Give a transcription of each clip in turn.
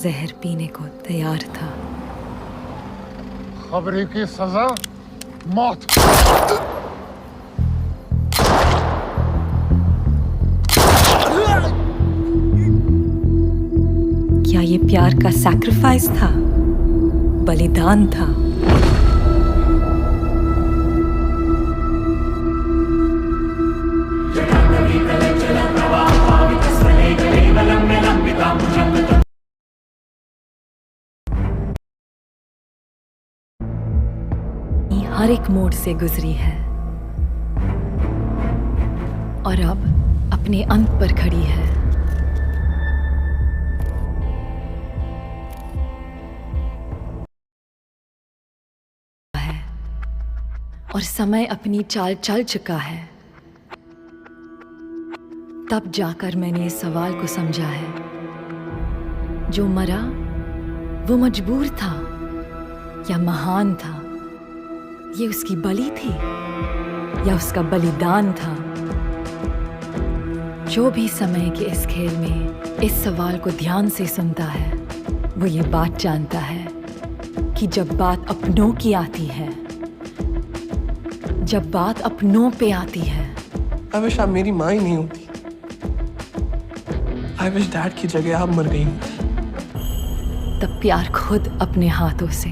जहर पीने को तैयार था। खबरी की सजा मौत। क्या ये प्यार का सैक्रिफाइस था, बलिदान था? हर एक मोड़ से गुजरी है और अब अपने अंत पर खड़ी है। और समय अपनी चाल चल चुका है। तब जाकर मैंने इस सवाल को समझा है, जो मरा वो मजबूर था या महान था? ये उसकी बलि थी या उसका बलिदान था? जो भी समय के इस खेल में इस सवाल को ध्यान से सुनता है, वो ये बात जानता है कि जब बात अपनों की आती है, जब बात अपनों पे आती है। I wish आप मेरी माँ ही नहीं होती। I wish डैड की जगह आप मर गई होती। तब प्यार खुद अपने हाथों से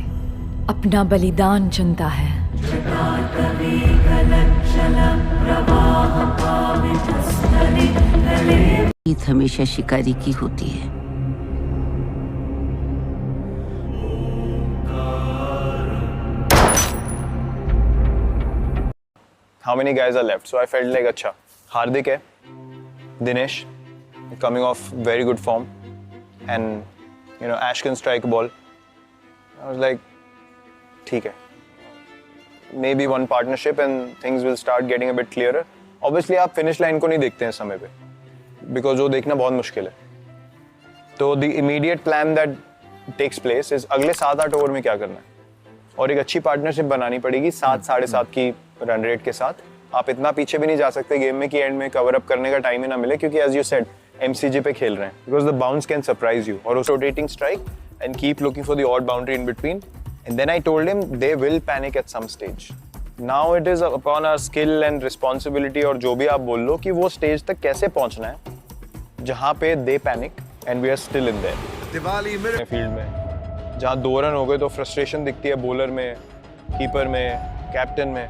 अपना बलिदान चुनता है। जीत हमेशा शिकारी की होती है। How many guys are left? So I felt like, अच्छा, हार्दिक है, Dinesh, coming off very good form, and you know Ash can strike a ball. I was like, ठीक है, maybe one partnership and things will start getting a bit clearer. Obviously आप finish line को नहीं देखते हैं समय पे, because वो देखना बहुत मुश्किल है. तो the immediate plan that takes place is अगले 7-8 ओवर में क्या करना है, और एक अच्छी पार्टनरशिप बनानी पड़ेगी 7-7.5 की रन रेट के साथ. आप इतना पीछे भी नहीं जा सकते गेम में कि एंड में कवर अप करने का टाइम ही ना मिले, क्योंकि एज यू सेड एमसीजी पे खेल रहे हैं, because the bounce can surprise you. और rotating strike and keep looking for the odd boundary in between. And then I told him they will panic at some stage. Now it is upon our skill and responsibility, और जो भी आप बोल लो, कि वो stage तक कैसे पहुंचना है जहां पे they panic and we are still in their field में. जहाँ 2 रन हो गए तो फ्रस्ट्रेशन दिखती है बॉलर में, कीपर में, कैप्टन में,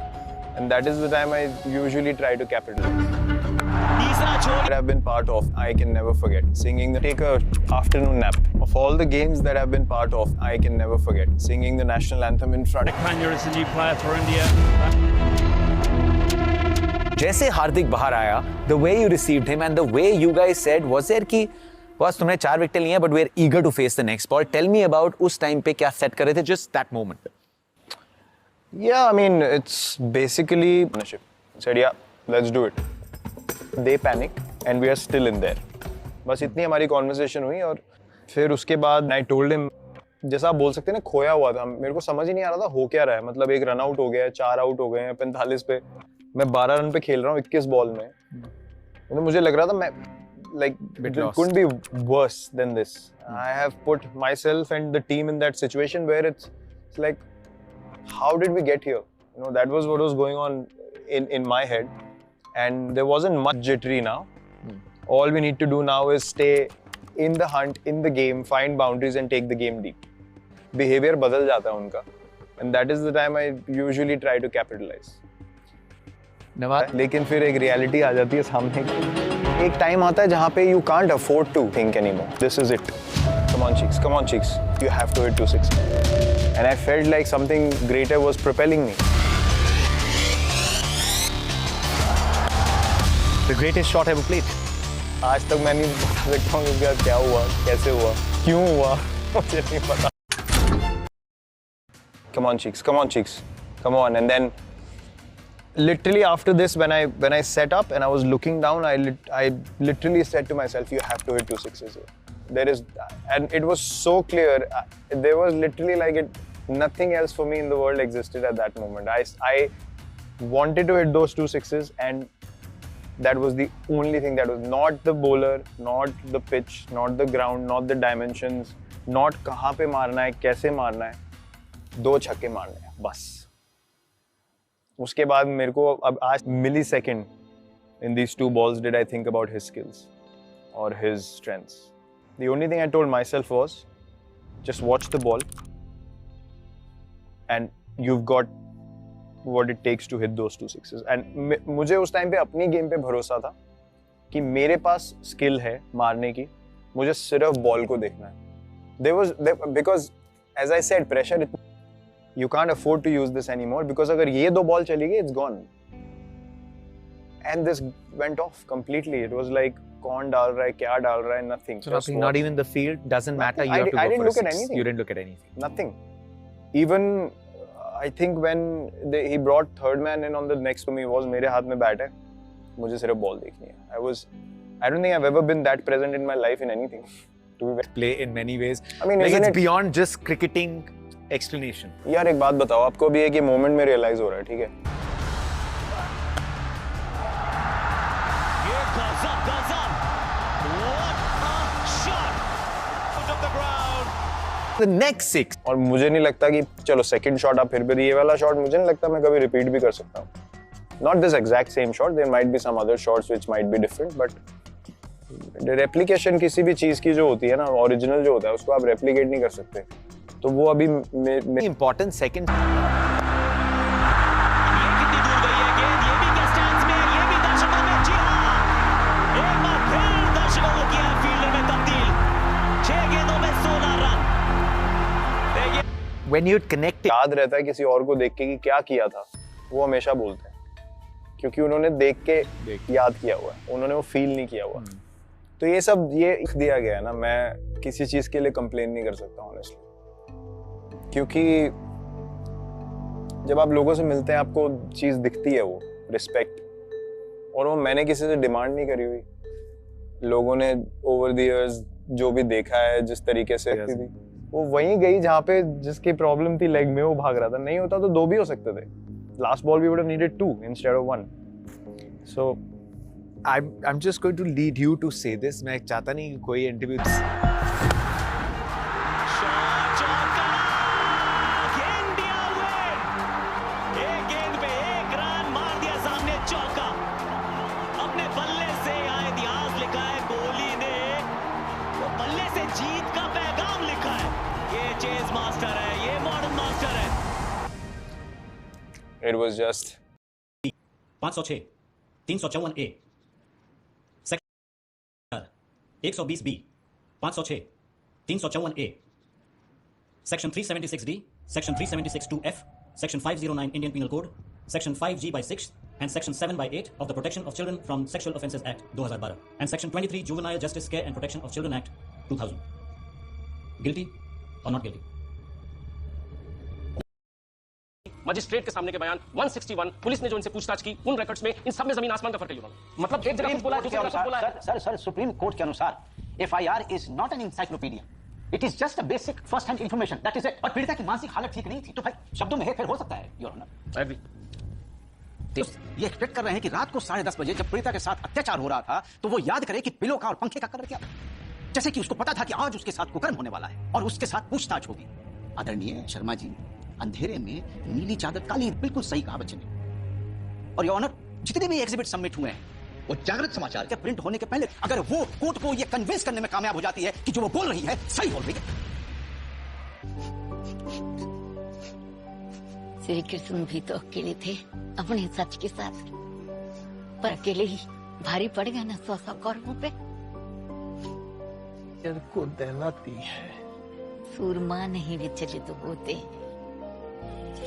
and that is the time I usually try to capitalize. That I've been part of, I can never forget. Singing the take a afternoon nap. Of all the games that I've been part of, I can never forget. Singing the national anthem in front. Panya is a new player for India. जैसे हार्दिक बाहर आया, the way you received him and the way you guys said was there कि बस तुमने 4 wicket लिए हैं, but we are eager to face the next ball. Tell me about उस time पे क्या सेट कर रहे थे, just that moment. Yeah, I mean, it's basically partnership. Said, yeah, let's do it. They panic and we are still in there. बस इतनी हमारी conversation हुई, और फिर उसके बाद I told him, जैसा आप बोल सकते हैं ना, खोया हुआ था. मेरे को समझ ही नहीं आ रहा था हो क्या रहा है. मतलब एक रन आउट हो गया है, 4 आउट हो गए हैं 45 पे, मैं 12 रन पे खेल रहा हूँ 21 बॉल में. मतलब मुझे लग रहा था मैं like it couldn't be worse than this. I have put myself and the team in that situation where it's like, how did we get here? You know, that was what was going on in my head, and there wasn't much jittery now. All we need to do now is stay in the hunt, in the game, find boundaries and take the game deep. Behavior बदल जाता है उनका, and that is the time I usually try to capitalize. लेकिन फिर एक reality आ जाती है सामने की. एक टाइम आता है जहाँ पे you can't afford to think anymore. This is it. Come on cheeks. You have to hit 260. And I felt like something greater was propelling me. The greatest shot ever played. आज तक मैं नहीं बता सकता हूँ कि क्या हुआ, कैसे हुआ, क्यों हुआ, मुझे नहीं पता. Come on cheeks. Come on. And then literally after this, when I set up and I was looking down, I literally said to myself, you have to hit 2 sixes here. There is, and it was so clear. There was literally like nothing else for me in the world existed at that moment. I wanted to hit those 2 sixes, and That was the only thing. That was not the bowler, not the pitch, not the ground, not the dimensions, not कहाँ पे मारना है, कैसे मारना है, 2 छक्के मारने हैं बस. उसके बाद मेरे को अब आज millisecond in these 2 balls did I think about his skills or his strengths. The only thing I told myself was just watch the ball and you've got what it takes to hit those 2 sixes. And मुझे उस time पे अपनी game पे भरोसा था कि मेरे पास skill है मारने की, मुझे सिर्फ बॉल को देखना है. Because as I said, pressure, you can't afford to use this anymore because अगर ये 2 बॉल चली गई, it's gone. And this went off completely. It was like कौन डाल रहा है, क्या डाल रहा है, nothing. So nothing, not even the field, doesn't matter. You have to I go didn't for a look at 6. anything. You didn't look at anything. Nothing. Even I think when he brought third man in on the next to me was मेरे हाथ में bat है, मुझे सिर्फ ball देखनी है. I don't think I've ever been that present in my life in anything. To be Play in many ways. I mean, like isn't it's it- beyond just cricketing explanation. यार एक बात बताओ, आपको भी एक ये मोमेंट में रियलाइज हो रहा है, ठीक है? Here goes up. What a shot! Out of the ground. The next 6. और मुझे नहीं लगता कि चलो सेकंड शॉट आप फिर भी ये वाला शॉट मुझे नहीं लगता मैं कभी रिपीट भी कर सकता हूँ. Not this exact same shot. There might be some other shots which might be different, but replication किसी भी चीज की जो होती है ना, ओरिजिनल जो होता है उसको आप रेप्लिकेट नहीं कर सकते. तो वो अभी Important second. ये कितनी दूर गई है गेंद, ये भी क्या स्टैंड्स में, ये भी दर्शकों में. जी हाँ, एक बार फिर दर्शकों को किया फील्डर में तब्दील. 6 गेंदों में 16 रन. देखिए When you connect it, याद रहता है किसी और को देख के कि क्या किया था, वो हमेशा बोलते हैं क्योंकि उन्होंने देख के याद किया हुआ है, उन्होंने वो फील नहीं किया हुआ. तो ये सब ये दिया गया है ना, मैं किसी चीज के लिए कंप्लेन नहीं कर सकता ऑनेस्टली, क्योंकि जब आप लोगों से मिलते हैं आपको चीज दिखती है, वो रिस्पेक्ट, और वो मैंने किसी से डिमांड नहीं करी हुई. लोगों ने ओवर द इयर्स जो भी देखा है, जिस तरीके से थी, वो वहीं गई जहाँ पे जिसकी प्रॉब्लम थी लेग में, वो भाग रहा था. नहीं होता तो 2 भी हो सकते थे. Last ball we would have needed 2 instead of 1. So I'm just going to lead you to say this. मैं चाहता नहीं कि कोई इंटरव्यू चौका, इंडिया विन. एक गेंद पे 1 रन मार दिया सामने, चौका. अपने बल्ले से यहाँ इतिहास लिखा है कोहली ने, वो बल्ले से जीत का पैगाम लिखा है. ये चेज मास्टर है, ये मॉडर्न मास्टर है. It was just 506, 354 A, 120 B, 506, 354 A, section 376 D, section 376 2F, section 509 Indian penal code, section 5G/6 and section 7/8 of the Protection of Children from Sexual Offences Act 2012 and section 23 Juvenile Justice Care and Protection of Children Act 2000. Guilty or not guilty? Magistrate के सामने के बयान 161, police ने जो इनसे पूछताछ की उन रिकॉर्ड्स में इन सब में जमीन आसमान का फर्क है यूरो. मतलब एक जगह कुछ बोला, दूसरी जगह कुछ बोला है. सर सुप्रीम कोर्ट के अनुसार FIR is not an encyclopedia. It is just a basic first hand information, that is it. और पीड़िता की मानसिक हालत ठीक नहीं थी तो भाई शब्दों में हेरफेर हो सकता है योर ऑनर. एग्री. ये एक्सपेक्ट कर रहे हैं कि रात को 10:30 बजे जब पीड़िता के साथ अत्याचार हो रहा था तो वो याद करे कि पिलो का और पंखे का कलर क्या था, जैसे कि उसको पता था कि आज उसके साथ कुकर्म होने वाला है और उसके साथ पूछताछ होगी. आदरणीय शर्मा जी, अंधेरे में नीली चादर काली, बिल्कुल सही कहा बच्चे ने. और योर ऑनर, जितने भी एग्जिबिट सबमिट हुए हैं वो जागृत समाचार के प्रिंट होने के पहले अगर वो कोर्ट को ये कन्विंस करने में कामयाब हो जाती है कि जो वो बोल रही है सही बोल रही है. श्री कृष्ण भी तो अकेले थे अपने सच के साथ, पर अकेले ही भारी पड़ गया ना 100 कौरवों पे. तेरे को देनाती है. सूरमा नहीं विचलित होते,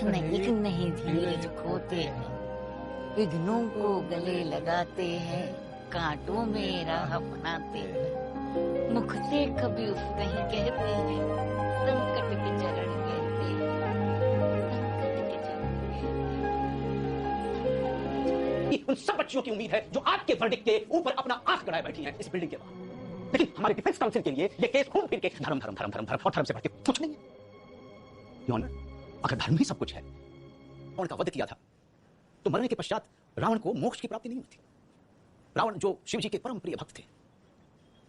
नहीं धीरज खोते हैं, विघ्नों को गले लगाते हैं, कांटों में राह बनाते हैं, मुख से कभी उस नहीं कहते हैं, संकट के चरण कहते हैं, संकट के चरण कहते हैं. उन सब बच्चियों की उम्मीद है जो आपके वर्डिक्ट के ऊपर अपना आंख गड़ाए बैठी हैं इस बिल्डिंग के बाहर. लेकिन हमारे डिफेंस काउंसिल के लिए ये केस घूम फिर के धर्म धर्म धर्म धर्म धर्म और धर्म से बढ़ते कुछ नहीं है. योर ऑनर, अगर धर्म ही सब कुछ है, रावण का वध किया था तो मरने के पश्चात रावण को मोक्ष की प्राप्ति नहीं हुई थी. रावण जो शिव जी के परम प्रिय भक्त थे,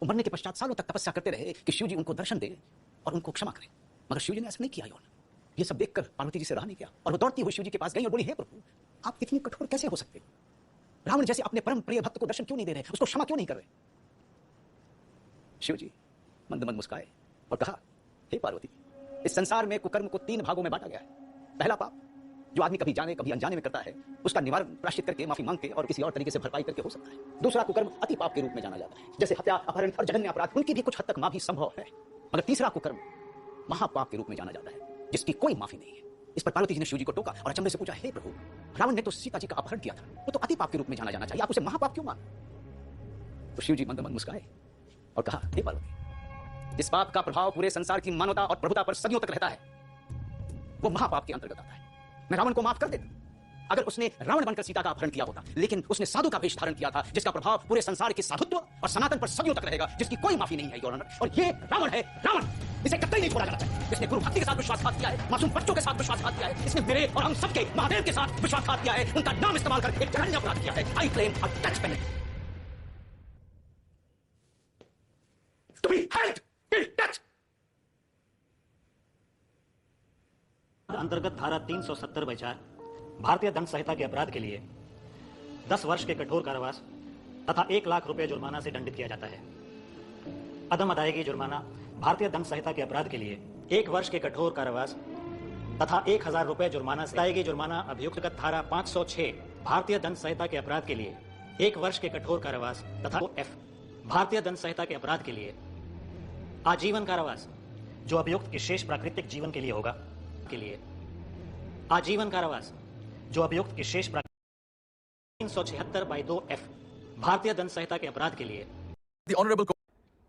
वो मरने के पश्चात सालों तक तपस्या करते रहे कि शिव जी उनको दर्शन दे और उनको क्षमा करें, मगर शिव जी ने ऐसा नहीं किया। ये सब देखकर पार्वती जी से रहा नहीं किया और वो दौड़ती हुई शिव जी के पास गई और बोली, हे प्रभु, आप इतनी कठोर कैसे हो सकते हो? रावण जैसे अपने परम प्रिय भक्त को दर्शन क्यों नहीं दे रहे, उसको क्षमा क्यों नहीं कर रहे? शिव जी मंद मंद मुस्काए और कहा, हे पार्वती, इस संसार में कुकर्म को 3 भागों में बांटा गया है। पहला पाप जो आदमी कभी जाने कभी अनजाने में करता है, उसका निवारण प्रायश्चित करके, माफी मांग के और किसी और तरीके से भरपाई करके हो सकता है। दूसरा कुकर्म अति पाप के रूप में जाना जाता है, जैसे हत्या, अपहरण और जघन्य अपराध, उनकी भी कुछ हद तक माफी संभव है। मगर तीसरा कुकर्म महापाप के रूप में जाना जाता है, जिसकी कोई माफी नहीं है। इस पर पार्वती जी ने शिव जी को टोका और अचंभे से पूछा, हे प्रभु, रावण ने तो सीता जी का अपहरण किया था, वो तो अति पाप के रूप में जाना जाना चाहिए, आप उसे महापाप क्यों मान? तो शिव जी मंद मंद मुस्काए और कहा, हे पार्वती, जिस पाप का प्रभाव पूरे संसार की मानवता और प्रभुता पर सदियों तक रहता है, वो महापाप के अंतर्गत आता है। मैं रावण को माफ कर देता अगर उसने रावण बनकर सीता का अपहरण किया होता, लेकिन उसने साधु का वेश धारण किया था, जिसका प्रभाव पूरे संसार के साधुत्व और सनातन पर सदियों तक रहेगा, जिसकी कोई माफी नहीं है, योर ऑनर। और ये रावण है, रावण, इसे कतई नहीं छोड़ा जाना चाहिए। इसने गुरु भक्ति के साथ विश्वासघात किया है, मासूम बच्चों के साथ विश्वासघात किया है, इसने मेरे और हम सबके महादेव के साथ विश्वासघात किया है, उनका नाम इस्तेमाल करके एक जघन्य अपराध किया है। I claim a death penalty to be held till death. अंतर्गत धारा 370/4 भारतीय दंड संहिता के अपराध के लिए 10 वर्ष के कठोर कारावास तथा 1 लाख रुपए जुर्माना से दंडित किया जाता है। अदम अदायगी जुर्माना भारतीय दंड संहिता के अपराध के लिए 1 वर्ष के कठोर कारावास तथा 1000 रुपए जुर्माना से अदायगी जुर्माना अभियुक्त धारा 506 भारतीय दंड संहिता के अपराध के लिए 1 वर्ष के कठोर कारावास तथा F भारतीय दंड संहिता के अपराध के लिए आजीवन कारावास जो अभियुक्त के शेष प्राकृतिक जीवन के लिए होगा के लिए आजीवन कारावास जो अभियुक्त के शेष 376/2F भारतीय दंड संहिता के अपराध के लिए The Honorable Court.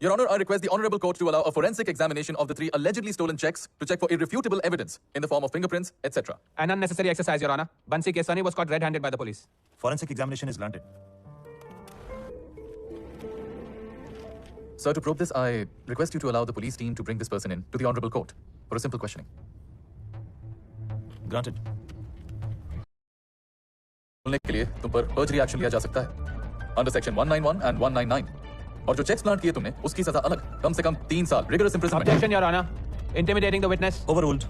Your Honor, I request the Honorable Court to allow a forensic examination of the 3 allegedly stolen checks to check for irrefutable evidence in the form of fingerprints, etc. An unnecessary exercise, Your Honor. Bansi Keswani was caught red-handed by the police. Forensic examination is granted. Sir, to probe this, I request you to allow the police team to bring this person in to the Honorable Court for a simple questioning. Granted. बोलने के लिए तुम पर पर्जरी action लिया जा सकता है under section 191 and 199 और जो चेक्स प्लांट किए तुमने उसकी सजा अलग कम से कम 3 साल rigorous imprisonment. Objection, Your Honor. Intimidating the witness. Overruled.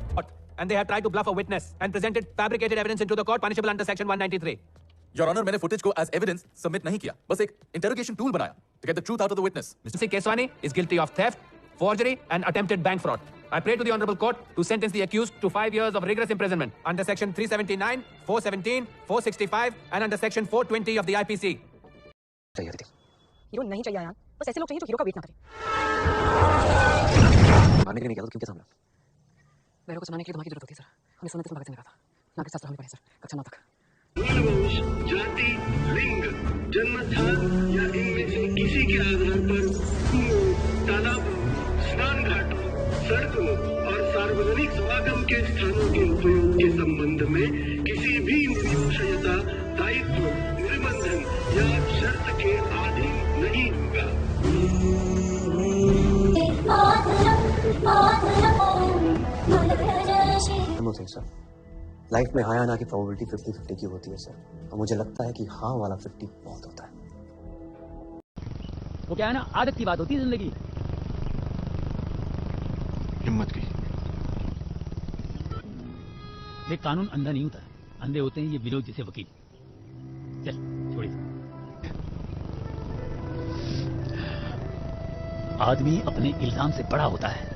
And they have tried to bluff a witness and presented fabricated evidence into the court punishable under section 193. Your Honor, मैंने footage को as evidence submit नहीं किया, बस एक interrogation tool बनाया to get the truth out of the witness. Mr. Keswani is guilty of theft, forgery and attempted bank fraud. I pray to the Honorable Court to sentence the accused to 5 years of rigorous imprisonment under section 379, 417, 465 and under section 420 of the IPC. Hero नहीं चाहिए यार, बस ऐसे लोग चाहिए जो hero का wait ना करें। मारने के लिए नहीं किया तो क्यों क्या सामना? वैरों को समाने के लिए तुम्हारी जरूरत होती है सर। हमें सोने से भगत सिंह ने कहा था। नागरिक शास्त्र हमने पढ़े सर, कक्षा 9 तक। वंश, जाति, लिंग, जन्मस्थान या इनमें से किसी के आधार पर कुओं, तालाबों, स्नान घाटों, सड़कों और सार्वजनिक समागम के स्थानों के उपयोग के संबंध में किसी भी विषयता, दायित्व, निर्बंधन या शर्त के अधीन नहीं होगा। लाइफ में हाँ या ना की प्रोबेबिलिटी 50-50 की होती है सर, और मुझे लगता है कि हाँ वाला 50 बहुत होता है। वो क्या है ना, आदत की बात होती है जिंदगी। हिम्मत की ये कानून अंधा नहीं होता, अंधे होते हैं ये विरोध जैसे वकील। चल छोड़िए। आदमी अपने इल्जाम से बड़ा होता है।